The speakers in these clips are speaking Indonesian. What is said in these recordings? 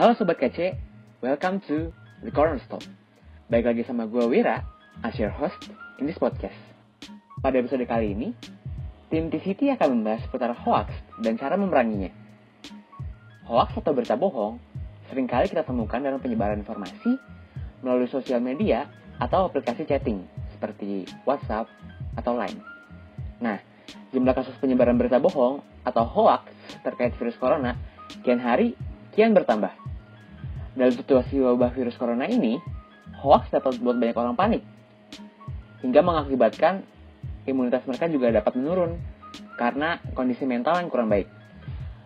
Halo Sobat KC, welcome to The Cornerstone. Baik lagi sama gue Wira, as your host in this podcast. Pada episode kali ini, tim TCT akan membahas seputar hoax dan cara memeranginya. Hoax atau berita bohong seringkali kita temukan dalam penyebaran informasi melalui sosial media atau aplikasi chatting seperti WhatsApp atau Line. Nah, jumlah kasus penyebaran berita bohong atau hoax terkait virus corona kian bertambah. Dalam situasi wabah virus corona ini, hoax dapat membuat banyak orang panik, hingga mengakibatkan imunitas mereka juga dapat menurun karena kondisi mental yang kurang baik.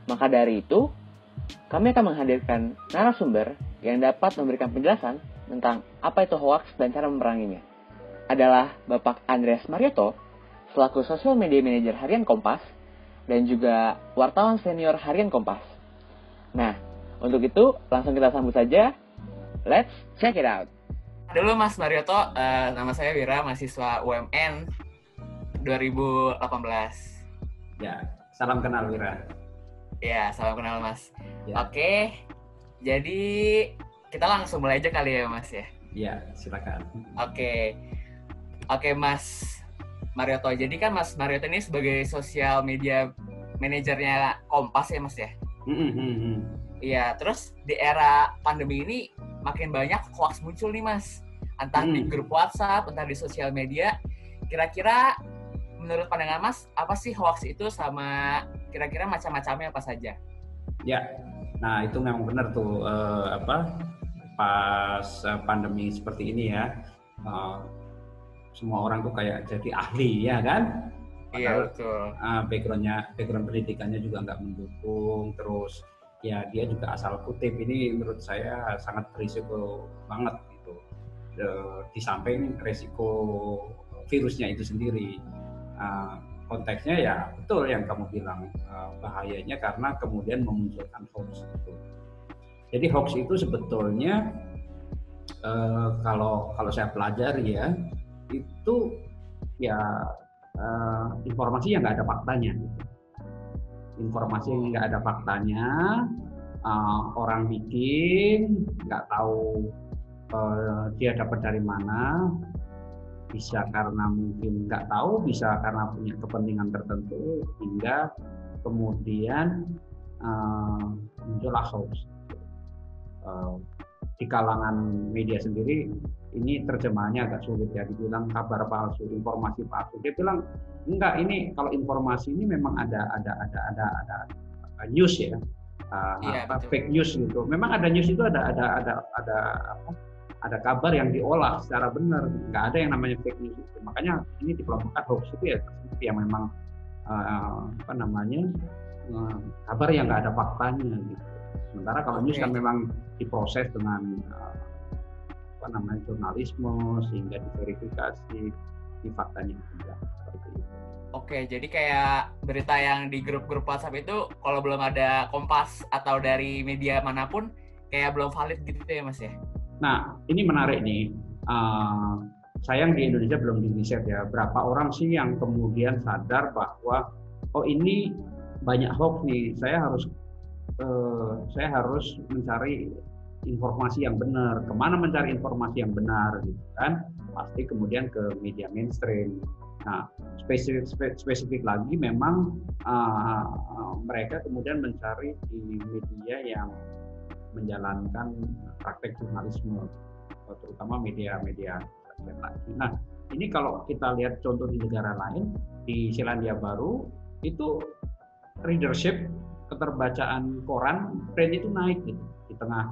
Maka dari itu, kami akan menghadirkan narasumber yang dapat memberikan penjelasan tentang apa itu hoax dan cara memeranginya. Adalah Bapak Andreas Marioto, selaku Social Media Manager Harian Kompas, dan juga wartawan senior Harian Kompas. Nah, untuk itu, langsung kita sambut saja. Let's check it out. Dulu Mas Marioto, nama saya Wira, mahasiswa UMN 2018. Ya, salam kenal Wira. Ya, salam kenal Mas. Ya. Oke, jadi kita langsung mulai aja kali ya Mas ya? Ya, silakan. Oke Mas Marioto, jadi kan Mas Marioto ini sebagai social media manajernya Kompas ya Mas ya? Iya, terus di era pandemi ini makin banyak hoax muncul nih Mas. Entah di grup WhatsApp, entah di sosial media. Kira-kira menurut pandangan Mas, apa sih hoax itu sama kira-kira macam-macamnya apa saja? Ya, nah itu memang benar tuh pas pandemi seperti ini ya, semua orang tuh kayak jadi ahli ya kan? Iya betul. Background pendidikannya juga nggak mendukung, terus ya dia juga asal kutip. Ini menurut saya sangat berisiko banget gitu. Di samping resiko virusnya itu sendiri. Konteksnya ya betul yang kamu bilang, bahayanya karena kemudian memunculkan hoax itu. Jadi hoax itu sebetulnya kalau saya pelajari ya, itu ya informasi yang nggak ada faktanya gitu. Informasi yang nggak ada faktanya, orang bikin, nggak tahu dia dapat dari mana, bisa karena mungkin nggak tahu, bisa karena punya kepentingan tertentu, hingga kemudian muncullah hoax. Di kalangan media sendiri ini terjemahannya agak sulit ya, dibilang kabar palsu, informasi palsu. Dia bilang enggak, ini kalau informasi ini memang ada news ya, fake news gitu. Memang ada news itu ada kabar yang diolah secara benar, nggak ada yang namanya fake news itu. Makanya ini dikelompokkan hoax itu ya seperti yang memang kabar yang nggak ada faktanya gitu. Sementara kalau news kan memang diproses dengan jurnalisme sehingga diverifikasi di faktanya juga seperti itu. Oke, jadi kayak berita yang di grup-grup WhatsApp itu kalau belum ada Kompas atau dari media manapun kayak belum valid gitu ya Mas ya? Nah, ini menarik nih. Sayang di Indonesia belum di-riset ya. Berapa orang sih yang kemudian sadar bahwa ini banyak hoax nih. Saya harus mencari informasi yang benar. Kemana mencari informasi yang benar gitu kan? Pasti kemudian ke media mainstream. Nah, spesifik lagi memang mereka kemudian mencari di media yang menjalankan praktek jurnalisme, terutama media-media lagi. Nah, ini kalau kita lihat contoh di negara lain, di Selandia Baru itu readership, keterbacaan koran, tren itu naik gitu di tengah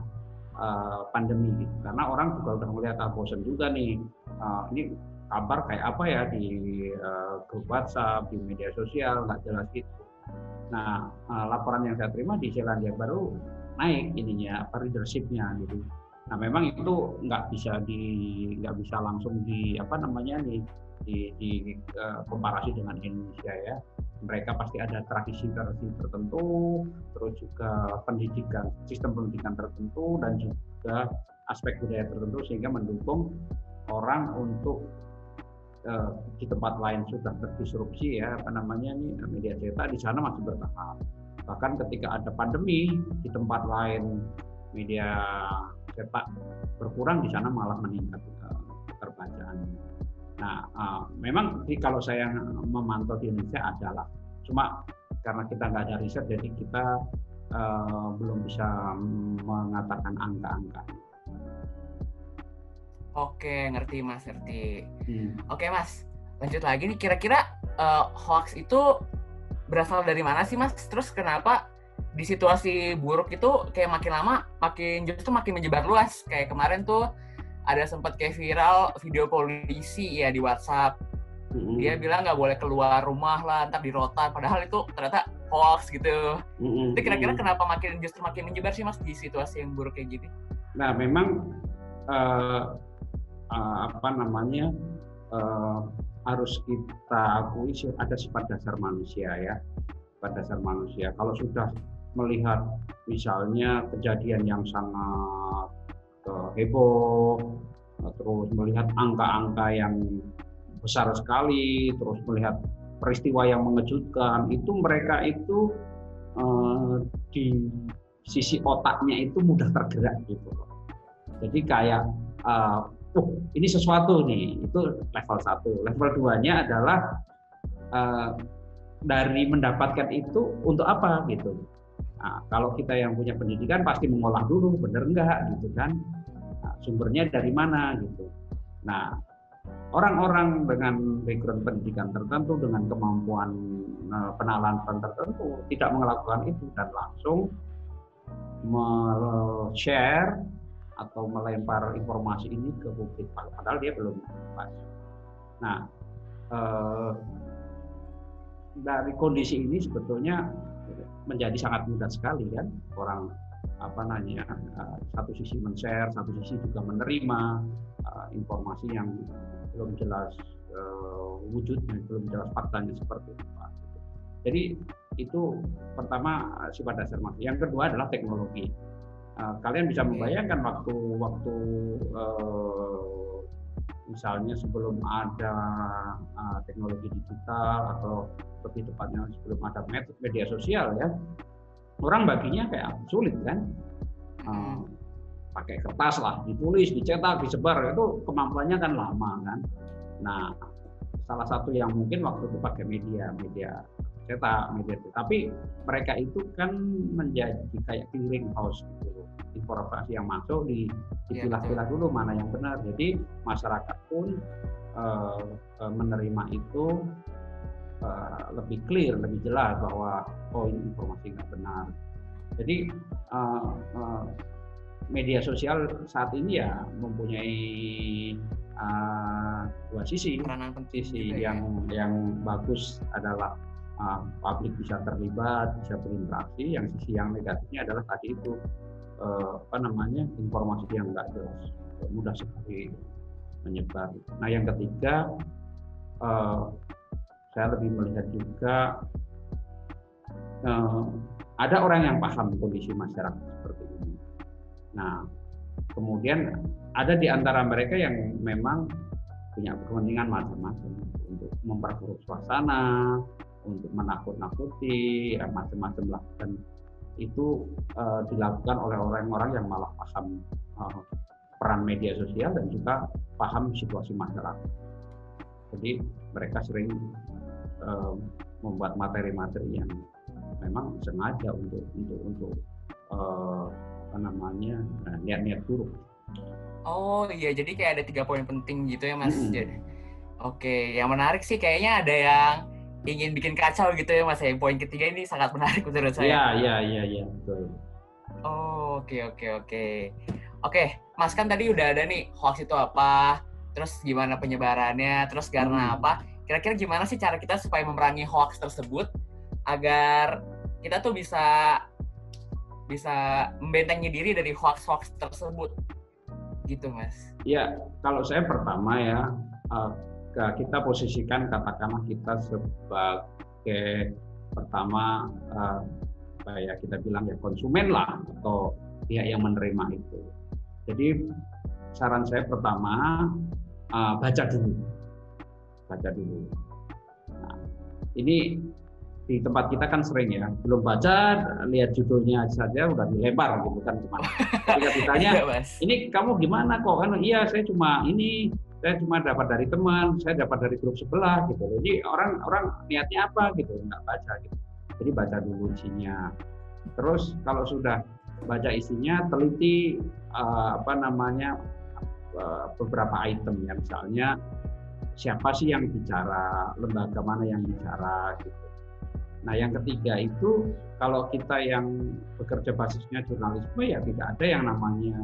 pandemi gitu. Karena orang juga udah melihat bosan juga nih, ini kabar kayak apa ya di grup WhatsApp, di media sosial, nggak jelas gitu. Nah, laporan yang saya terima di Selandia Baru naik ininya, readership-nya gitu. Nah, memang itu nggak bisa langsung di komparasi dengan Indonesia ya. Mereka pasti ada tradisi tertentu, terus juga sistem pendidikan tertentu, dan juga aspek budaya tertentu sehingga mendukung orang untuk di tempat lain sudah terdisrupsi ya media cetak, di sana masih bertahan. Bahkan ketika ada pandemi di tempat lain media cetak berkurang, di sana malah meningkat keterbacaannya. Nah, memang kalau saya memantau di Indonesia adalah, cuma karena kita nggak ada riset, jadi kita belum bisa mengatakan angka-angka. Oke, ngerti Mas, ngerti. Oke Mas, lanjut lagi nih. Kira-kira hoax itu berasal dari mana sih Mas? Terus kenapa di situasi buruk itu kayak makin lama justru makin menyebar luas? Kayak kemarin tuh ada sempat kayak viral video polisi ya di WhatsApp. Dia bilang nggak boleh keluar rumah lah, ntar dirotan. Padahal itu ternyata hoax gitu. Itu kira-kira kenapa justru makin menyebar sih Mas di situasi yang buruk kayak gini? Nah, memang harus kita akui ada sifat dasar manusia ya. Sifat dasar manusia. Kalau sudah melihat misalnya kejadian yang sangat heboh, terus melihat angka-angka yang besar sekali, terus melihat peristiwa yang mengejutkan, itu mereka itu di sisi otaknya itu mudah tergerak gitu. Jadi kayak ini sesuatu nih, itu level 1. Level 2-nya adalah dari mendapatkan itu untuk apa gitu. Nah, kalau kita yang punya pendidikan pasti mengolah dulu, bener enggak gitu kan. Nah, sumbernya dari mana gitu. Nah, orang-orang dengan background pendidikan tertentu, dengan kemampuan penalaan tertentu, tidak melakukan itu dan langsung share atau melempar informasi ini ke publik, padahal dia belum pas. Nah, dari kondisi ini sebetulnya menjadi sangat mudah sekali kan orang satu sisi men-share, satu sisi juga menerima informasi yang belum jelas wujudnya, belum jelas faktanya seperti apa. Jadi itu pertama sifat dasar manusia. Yang kedua adalah teknologi. Kalian bisa membayangkan waktu misalnya sebelum ada teknologi digital, atau lebih tepatnya sebelum ada media sosial ya, orang baginya kayak sulit kan, pakai kertas lah, ditulis, dicetak, disebar, itu kemampuannya kan lama kan. Nah, salah satu yang mungkin waktu itu pakai media cetak, tapi mereka itu kan menjadi kayak clearing house gitu. Informasi yang masuk dipilah-pilah dulu mana yang benar. Jadi masyarakat pun menerima itu lebih clear, lebih jelas bahwa ini informasi nggak benar. Jadi media sosial saat ini ya mempunyai dua sisi. Sisi yang bagus adalah publik bisa terlibat, bisa berinteraksi. Yang sisi yang negatifnya adalah tadi itu informasi yang nggak jelas, mudah sekali menyebar. Nah, yang ketiga, saya lebih melihat juga ada orang yang paham kondisi masyarakat seperti ini. Nah, kemudian ada di antara mereka yang memang punya kepentingan macam-macam untuk memperkeruh suasana, untuk menakut-nakuti, macam-macam lah. Dan itu dilakukan oleh orang-orang yang malah paham peran media sosial dan juga paham situasi masyarakat. Jadi mereka sering membuat materi-materi yang memang sengaja untuk niat-niat buruk. Oh iya, jadi kayak ada 3 poin penting gitu ya Mas. Oke, yang menarik sih kayaknya ada yang ingin bikin kacau gitu ya Mas. Poin ketiga ini sangat menarik menurut saya. Iya, betul. Oh, oke. Oke, Mas kan tadi udah ada nih hoax itu apa, terus gimana penyebarannya, terus karena apa. Kira-kira gimana sih cara kita supaya memerangi hoax tersebut agar kita tuh bisa membentengi diri dari hoax-hoax tersebut gitu Mas? Ya, kalau saya pertama ya, kita posisikan katakanlah kita sebagai pertama kita bilang ya konsumen lah, atau pihak yang menerima itu. Jadi saran saya pertama baca dulu. Nah, ini di tempat kita kan sering ya, belum baca, lihat judulnya saja udah dilempar gitu kan kemana. Ketika ditanya, ini kamu gimana kok? Kan iya saya cuma dapat dari teman, saya dapat dari grup sebelah gitu. Jadi orang niatnya apa gitu, nggak baca gitu. Jadi baca dulu isinya. Terus kalau sudah baca isinya, teliti beberapa item ya, misalnya siapa sih yang bicara, lembaga mana yang bicara gitu. Nah, yang ketiga itu kalau kita yang bekerja basisnya jurnalisme ya tidak ada yang namanya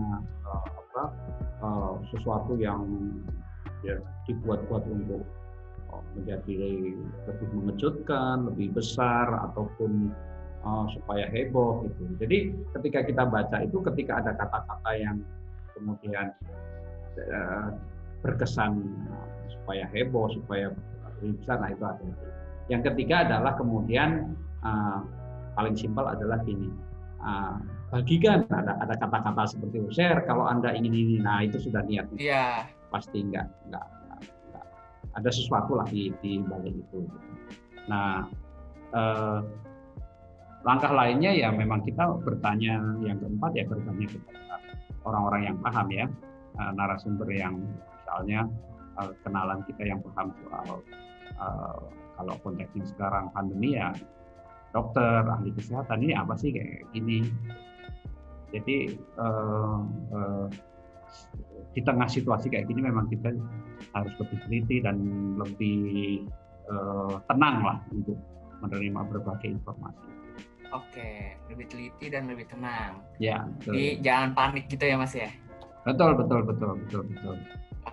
sesuatu yang ya, dibuat-buat untuk menjadi lebih mengejutkan, lebih besar ataupun supaya heboh gitu. Jadi ketika kita baca itu, ketika ada kata-kata yang kemudian berkesan supaya heboh, supaya lebih besar, nah itu ada. Yang ketiga adalah kemudian paling simpel adalah gini, bagikan, ada kata-kata seperti share kalau Anda ingin ini, nah itu sudah niatnya. Yeah. Pasti enggak ada sesuatu lah di balik itu. Nah, langkah lainnya ya memang kita bertanya, yang keempat ya bertanya kepada orang-orang yang paham ya, narasumber yang misalnya kenalan kita yang paham soal kalau konteksnya sekarang pandemi ya dokter, ahli kesehatan, ini apa sih kayak gini. Jadi di tengah situasi kayak gini memang kita harus lebih teliti dan lebih tenang lah untuk menerima berbagai informasi. Oke, lebih teliti dan lebih tenang. Ya, betul. Jadi jangan panik gitu ya Mas ya? Betul.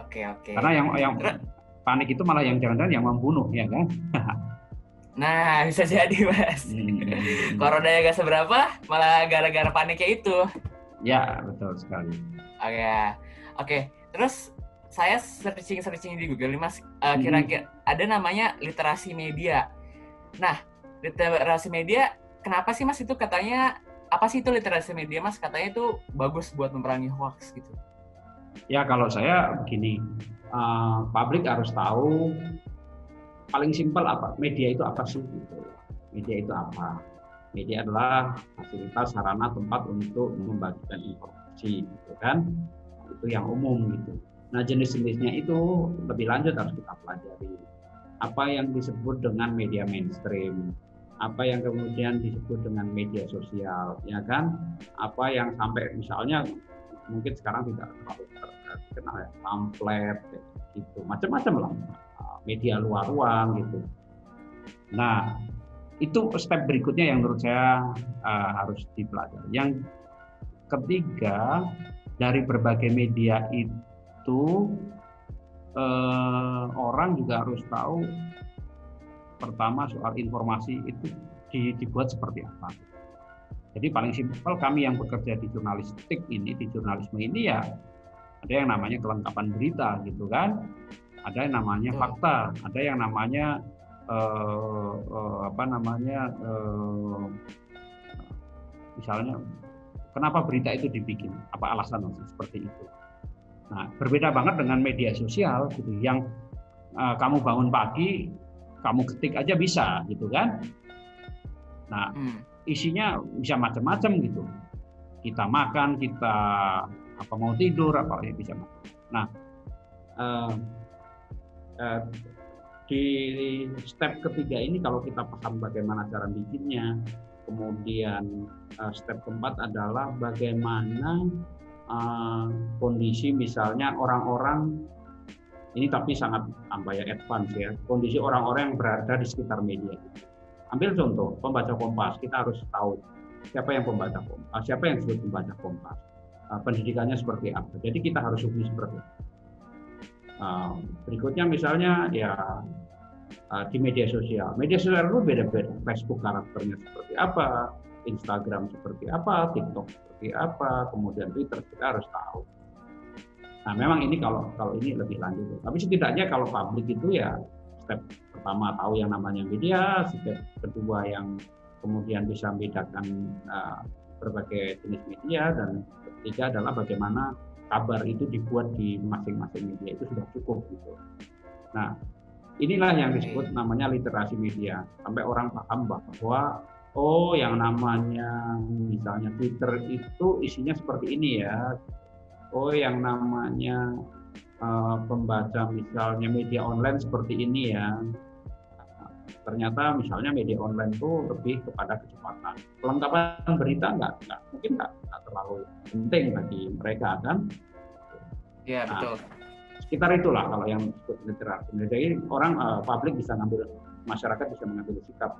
Oke. Karena yang panik itu malah yang jangan-jangan yang membunuh ya kan? Nah, bisa jadi Mas. Corona yang gak seberapa, malah gara-gara paniknya itu. Ya, betul sekali. Oke. Terus saya searching di Google nih Mas, kira-kira ada namanya literasi media. Nah, literasi media, kenapa sih Mas itu katanya, apa sih itu literasi media Mas? Katanya itu bagus buat memerangi hoax gitu. Ya, kalau saya begini, publik harus tahu paling simpel apa, media itu apa sih gitu. Media itu apa? Media adalah fasilitas, sarana, tempat untuk membagikan informasi gitu kan. Itu yang umum gitu. Nah, jenis-jenisnya itu lebih lanjut harus kita pelajari. Apa yang disebut dengan media mainstream, apa yang kemudian disebut dengan media sosial, ya kan? Apa yang sampai misalnya mungkin sekarang tidak terlalu terkenal ya, pamflet gitu, macam-macam lah, media luar ruang gitu. Nah, itu step berikutnya yang menurut saya harus dipelajari. Yang ketiga, dari berbagai media itu orang juga harus tahu pertama soal informasi itu dibuat seperti apa. Jadi paling simpel, kami yang bekerja di jurnalistik ini, di jurnalisme ini ya ada yang namanya kelengkapan berita gitu kan, ada yang namanya fakta, ada yang namanya misalnya kenapa berita itu dibikin, apa alasan seperti itu. Nah, berbeda banget dengan media sosial gitu, yang kamu bangun pagi, kamu ketik aja bisa gitu kan. Nah, isinya bisa macam-macam gitu. Kita makan, kita mau tidur, apa ya bisa. Nah, di step ketiga ini kalau kita paham bagaimana cara bikinnya, kemudian step keempat adalah bagaimana kondisi misalnya orang-orang ini, tapi sangat advance ya, kondisi orang-orang yang berada di sekitar media. Ambil contoh, pembaca Kompas, kita harus tahu siapa yang membaca Kompas, siapa yang disebut pembaca Kompas, pendidikannya seperti apa. Jadi kita harus uji seperti itu. Berikutnya misalnya ya di media sosial itu beda-beda. Facebook karakternya seperti apa, Instagram seperti apa, TikTok seperti apa, kemudian Twitter, kita harus tahu. Nah, memang ini kalau ini lebih lanjut. Tapi setidaknya kalau publik itu ya step pertama tahu yang namanya media, step kedua yang kemudian bisa membedakan berbagai jenis media, dan ketiga adalah bagaimana kabar itu dibuat di masing-masing media itu sudah cukup gitu. Nah, inilah yang disebut namanya literasi media. Sampai orang paham bahwa yang namanya misalnya Twitter itu isinya seperti ini ya. Yang namanya pembaca misalnya media online seperti ini ya. Ternyata misalnya media online itu lebih kepada kecepatan. Kelengkapan berita mungkin nggak terlalu penting bagi mereka kan. Iya, betul. Sekitar itulah kalau yang disebut literasi. Jadi orang publik bisa ngambil, masyarakat bisa mengambil sikap.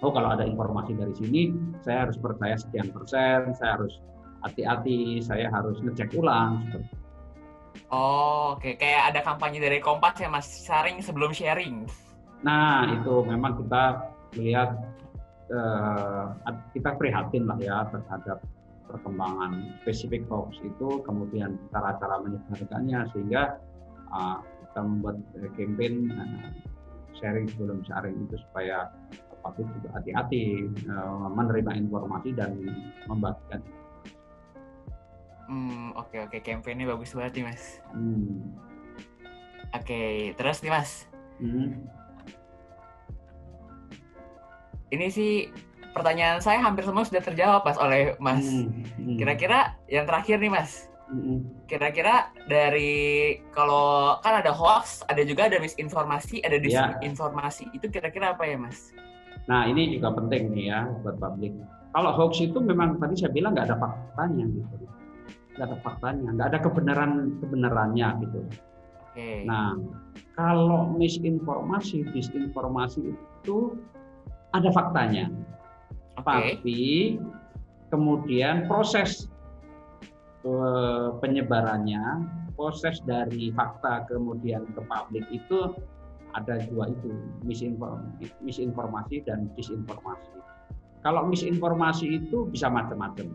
Kalau ada informasi dari sini, saya harus percaya sekian persen, saya harus hati-hati, saya harus ngecek ulang. Seperti. Oke. Kayak ada kampanye dari Kompas ya Mas, sharing sebelum sharing. Nah, itu memang kita melihat, kita prihatin lah ya terhadap perkembangan spesifik hoax itu, kemudian cara-cara menyebarkannya, sehingga kita membuat campaign sharing sebelum sharing itu supaya publik juga hati-hati menerima informasi dan membagikan. Oke, campaign-nya bagus banget nih Mas. Oke, terus nih Mas. Ini sih pertanyaan saya hampir semua sudah terjawab Mas oleh Mas. Kira-kira yang terakhir nih Mas. Kira-kira dari, kalau kan ada hoax, ada juga ada misinformasi, ada disinformasi. Itu kira-kira apa ya Mas? Nah, ini juga penting nih ya buat publik. Kalau hoax itu memang tadi saya bilang nggak ada faktanya gitu. Nggak ada faktanya, nggak ada kebenarannya gitu. Okay. Nah, kalau misinformasi, disinformasi itu ada faktanya, tapi kemudian proses penyebarannya, proses dari fakta kemudian ke publik itu ada dua itu, misinformasi dan disinformasi. Kalau misinformasi itu bisa macam-macam.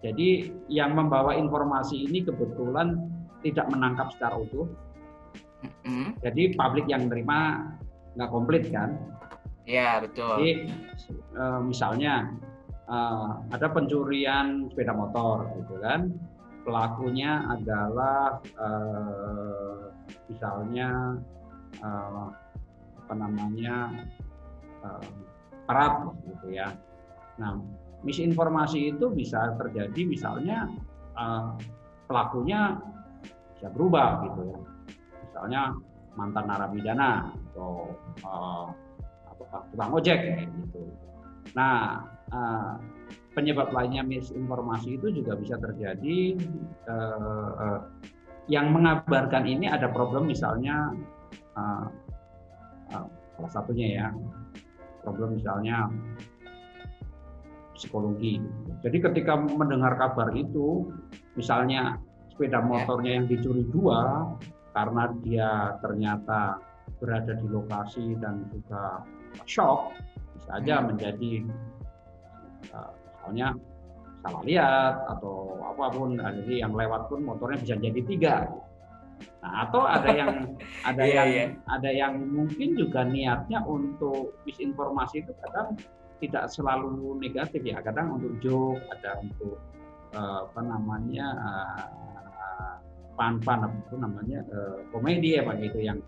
Jadi yang membawa informasi ini kebetulan tidak menangkap secara utuh. Jadi publik yang menerima nggak komplit kan? Iya, betul. Jadi misalnya ada pencurian sepeda motor gitu kan, pelakunya adalah misalnya aparat gitu ya. Nah, misinformasi itu bisa terjadi misalnya pelakunya bisa berubah gitu ya. Misalnya mantan narapidana atau tukang ojek gitu. Nah, penyebab lainnya misinformasi itu juga bisa terjadi yang mengabarkan ini ada problem, misalnya salah satunya ya, problem misalnya psikologi. Jadi ketika mendengar kabar itu, misalnya sepeda motornya yang dicuri 2 karena dia ternyata berada di lokasi dan juga shock, bisa aja menjadi misalnya salah lihat atau apapun, jadi yang lewat pun motornya bisa jadi 3. Nah, atau ada yang mungkin juga niatnya untuk misinformasi itu kadang tidak selalu negatif ya, kadang untuk joke, ada untuk komedi apa gitu, yang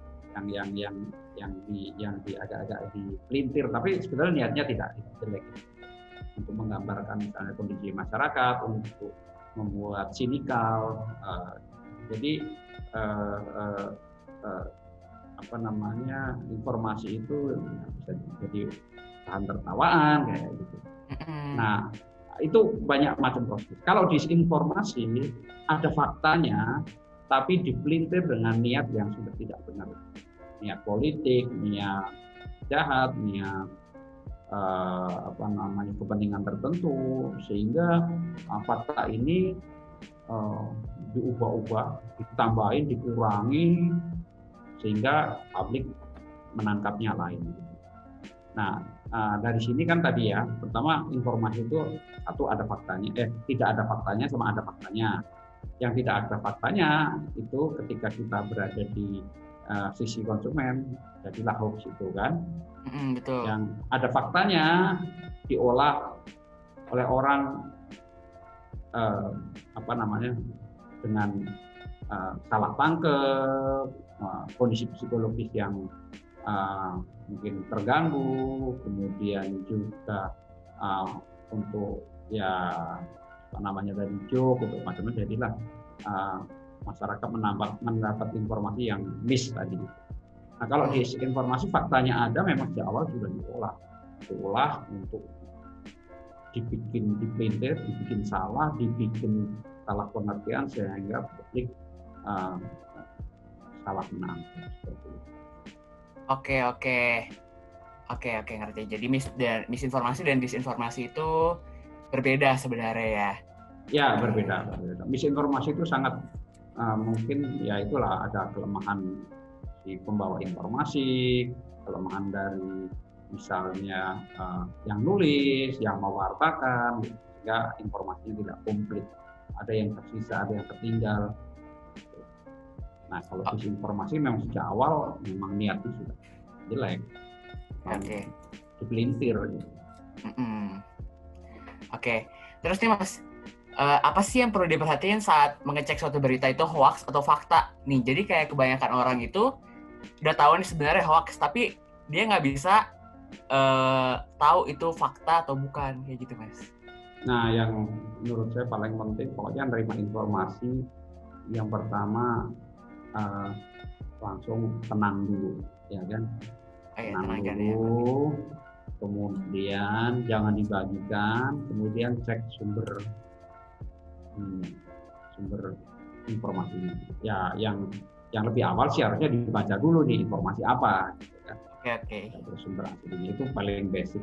agak-agak dipelintir, tapi sebenarnya niatnya tidak jelek, untuk menggambarkan misalnya kondisi masyarakat, untuk membuat sinikal. Jadi informasi itu bisa jadi bahan tertawaan kayak gitu. Nah, itu banyak macam proses. Kalau disinformasi ada faktanya, tapi dipelintir dengan niat yang sudah tidak benar, niat politik, niat jahat, niat kepentingan tertentu, sehingga fakta ini diubah-ubah, ditambahin, dikurangi, sehingga publik menangkapnya lain. Nah, dari sini kan tadi ya, pertama informasi itu satu ada faktanya, tidak ada faktanya sama ada faktanya. Yang tidak ada faktanya itu ketika kita berada di sisi konsumen, jadilah hoax itu kan. Betul. Yang ada faktanya diolah oleh orang dengan salah tangkap, kondisi psikologis yang mungkin terganggu, kemudian juga untuk ya apa namanya dari joke untuk macam-macam, jadilah masyarakat mendapat informasi yang miss tadi. Nah kalau disinformasi faktanya ada, memang sejak awal sudah diolah untuk dibikin dipelintir, dibikin salah pengertian sehingga publik salah menangkap seperti itu. Oke, ngerti. Jadi misinformasi dan disinformasi itu berbeda sebenarnya ya? Ya, berbeda. Misinformasi itu sangat mungkin ya itulah ada kelemahan si pembawa informasi, kelemahan dari misalnya yang nulis, yang mewartakan, sehingga informasinya tidak komplit. Ada yang tersisa, ada yang tertinggal. Nah, kalau disinformasi memang sejak awal memang niatnya sudah jelek. Dipelintir gitu. Oke. Terus nih Mas, apa sih yang perlu diperhatiin saat mengecek suatu berita itu hoax atau fakta? Nih, jadi kayak kebanyakan orang itu udah tahu nih sebenarnya hoax, tapi dia nggak bisa tahu itu fakta atau bukan, kayak gitu Mas. Nah, yang menurut saya paling penting pokoknya menerima informasi. Yang pertama langsung tenang dulu, ya kan? Tenang dulu, kemudian jangan dibagikan, kemudian cek sumber informasinya. Ya, yang lebih awal sih harusnya dibaca dulu nih informasi apa, gitu kan? Sumber aslinya itu paling basic.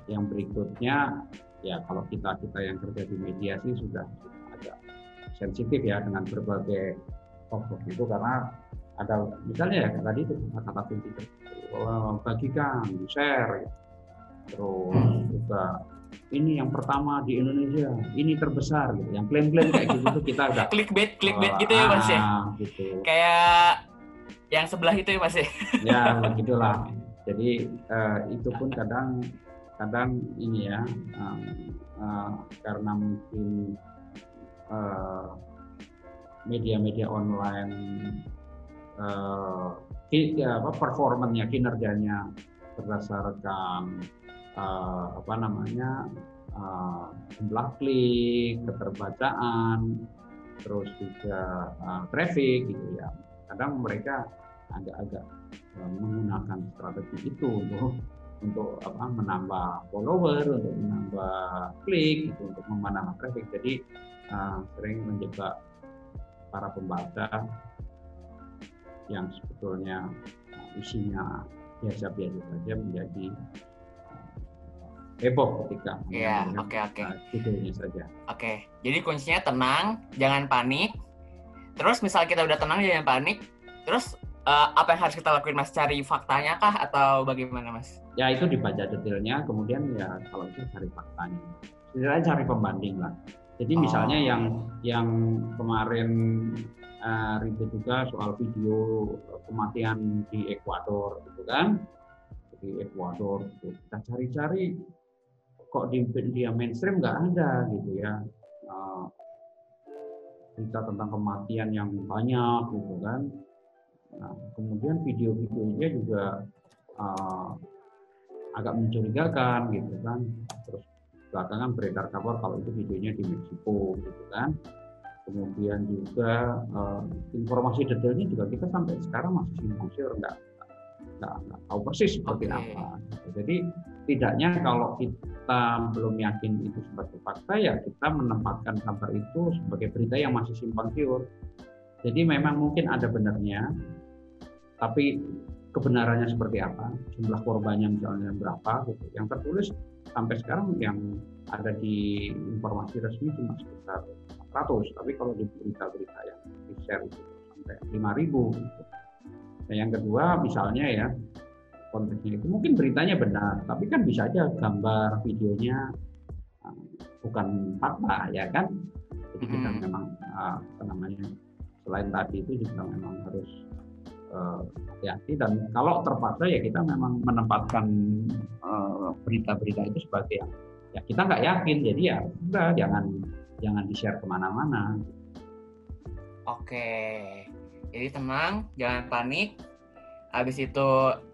Yang berikutnya ya kalau kita yang kerja di media sih sudah agak sensitif ya dengan berbagai tokoh itu, karena ada misalnya ya tadi itu kata kunci bagikan, share, terus juga ini yang pertama di Indonesia, ini terbesar gitu, yang klaim-klaim kayak gitu tuh kita udah clickbait gitu ya Mas ya, gitu. Kayak yang sebelah itu ya Mas ya. Ya begitulah. Jadi itu pun kadang ini ya karena mungkin media-media online performanya, kinerjanya berdasarkan jumlah klik, keterbacaan, terus juga traffic gitu ya. Kadang mereka agak menggunakan strategi itu untuk menambah follower, untuk menambah klik, gitu, untuk menambah traffic. Jadi sering menjebak para pembaca yang sebetulnya isinya biasa-biasa saja menjadi heboh ketika judulnya saja. Oke. Jadi kuncinya tenang, jangan panik. Terus misal kita udah tenang, jangan panik. Terus apa yang harus kita lakuin Mas? Cari faktanya kah atau bagaimana Mas? Ya itu dibaca detailnya, kemudian ya kalau itu cari faktanya. Setidaknya cari pembanding lah. Jadi misalnya yang kemarin ribut juga soal video kematian di Ekuador gitu kan. Di Ekuador gitu. Kita cari-cari kok di media mainstream nggak ada gitu ya. Berita tentang kematian yang banyak gitu kan. Nah, kemudian video-videonya juga agak mencurigakan gitu kan. Terus belakangan beredar kabar kalau itu videonya di Meksiko gitu kan. Kemudian juga informasi detailnya juga kita sampai sekarang masih simpang siur, nggak tahu persis seperti apa. Jadi tidaknya kalau kita belum yakin itu sebagai fakta, ya kita menempatkan kabar itu sebagai berita yang masih simpang siur. Jadi memang mungkin ada benarnya, tapi kebenarannya seperti apa, jumlah korbannya misalnya berapa gitu. Yang tertulis sampai sekarang yang ada di informasi resmi cuma sekitar 400, tapi kalau di berita-berita yang di-share itu sampai 5.000 gitu. Nah, yang kedua misalnya ya, konteksnya itu mungkin beritanya benar, tapi kan bisa aja gambar videonya bukan fakta ya kan. Jadi kita memang selain tadi itu juga memang harus hati-hati, dan kalau terpaksa ya kita memang menempatkan berita-berita itu sebagai ya kita nggak yakin, jadi ya udah jangan di-share kemana-mana. Oke. Jadi tenang, jangan panik. Habis itu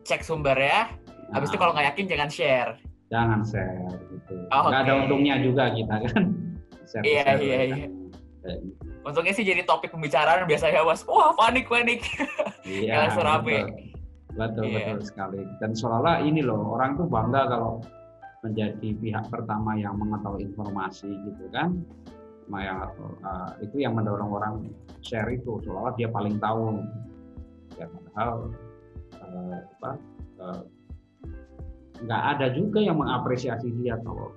cek sumber ya. Habis itu kalau nggak yakin jangan share. Jangan share gitu. Oh, Nggak ada untungnya juga kita kan. Iya. Untungnya sih jadi topik pembicaraan biasanya was. Wah, panik. Iya. Betul sekali. Dan seolah-olah ini loh, orang tuh bangga kalau menjadi pihak pertama yang mengetahui informasi gitu kan. Itu yang mendorong orang share itu, seolah-olah dia paling tahu. Ya padahal nggak ada juga yang mengapresiasi dia kalau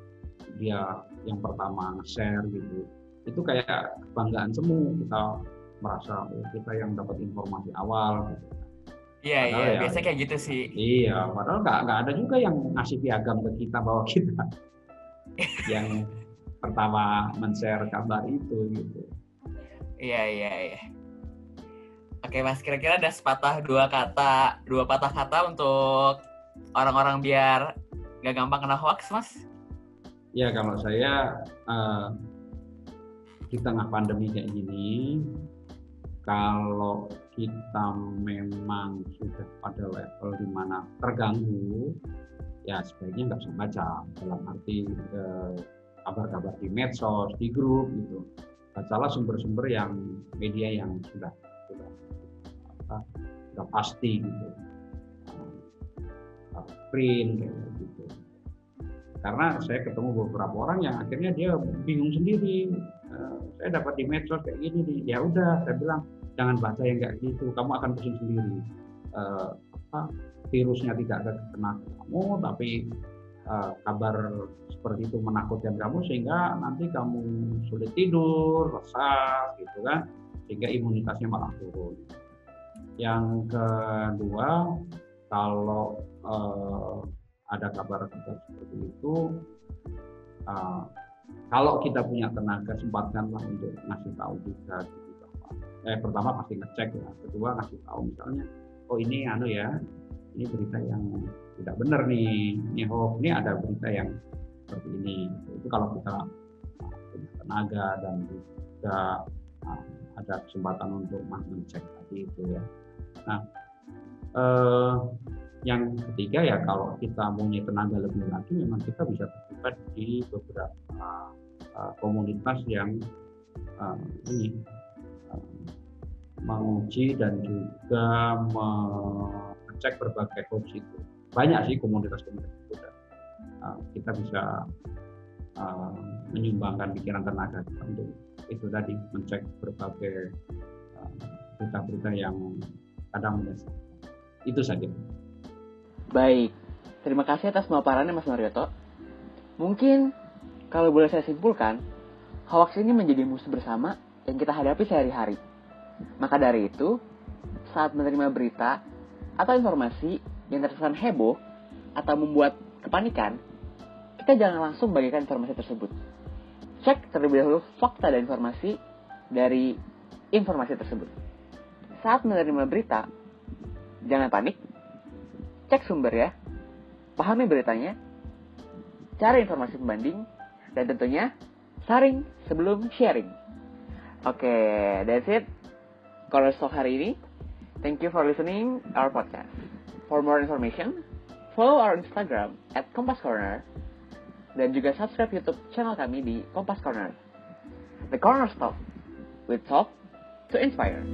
dia yang pertama nge-share gitu. Itu kayak kebanggaan semu, kita merasa kita yang dapat informasi awal gitu. Iya, biasa kayak gitu sih. Iya, padahal nggak ada juga yang ngasih piagam ke kita bahwa kita yang pertama men-share kabar itu gitu. Iya. Oke Mas, kira-kira ada dua patah kata untuk orang-orang biar nggak gampang kena hoax, Mas? Ya, kalau saya di tengah pandemi kayak gini, kalau kita memang sudah pada level di mana terganggu, ya sebaiknya nggak usah baca, dalam arti kabar-kabar di medsos, di grup gitu. Bacalah sumber-sumber yang media yang sudah pasti gitu, print kayak gitu. Karena saya ketemu beberapa orang yang akhirnya dia bingung sendiri. Saya dapat di medsos kayak gini nih, ya udah saya bilang jangan baca yang kayak gitu, kamu akan pusing sendiri. Virusnya tidak kena kamu, tapi kabar seperti itu menakutkan kamu sehingga nanti kamu sulit tidur, resah gitu kan, sehingga imunitasnya malah turun. Yang kedua, kalau ada kabar seperti itu, kalau kita punya tenaga, sempatkanlah untuk ngasih tahu juga. Pertama pasti ngecek ya, kedua ngasih tahu misalnya, oh ini ini berita yang tidak benar nih, ini hoax, ini ada berita yang seperti ini. Itu kalau kita punya tenaga dan juga ada kesempatan untuk mengecek tadi itu ya. Nah, yang ketiga ya, kalau kita punya tenaga lebih lagi, memang kita bisa terlibat di beberapa komunitas yang menguji dan juga mengecek berbagai hoax itu. Banyak sih komunitas-komunitas itu. Kita bisa menyumbangkan pikiran tenaga kita untuk itu tadi, mencek berbagai berita-berita yang kadang menyesatkan. Itu saja. Baik, terima kasih atas pemaparannya Mas Marioto. Mungkin kalau boleh saya simpulkan, hoax ini menjadi musuh bersama yang kita hadapi sehari-hari. Maka dari itu, saat menerima berita atau informasi yang terkesan heboh atau membuat kepanikan, kita jangan langsung bagikan informasi tersebut. Cek terlebih dahulu fakta dan informasi dari informasi tersebut. Saat menerima berita, jangan panik, cek sumber ya, pahami beritanya, cari informasi pembanding, dan tentunya saring sebelum sharing. Oke, that's it. Corner Talk hari ini. Thank you for listening our podcast. For more information, follow our Instagram @KompasCorner dan juga subscribe YouTube channel kami di Kompas Corner. The Corner Talk, with talk to inspire.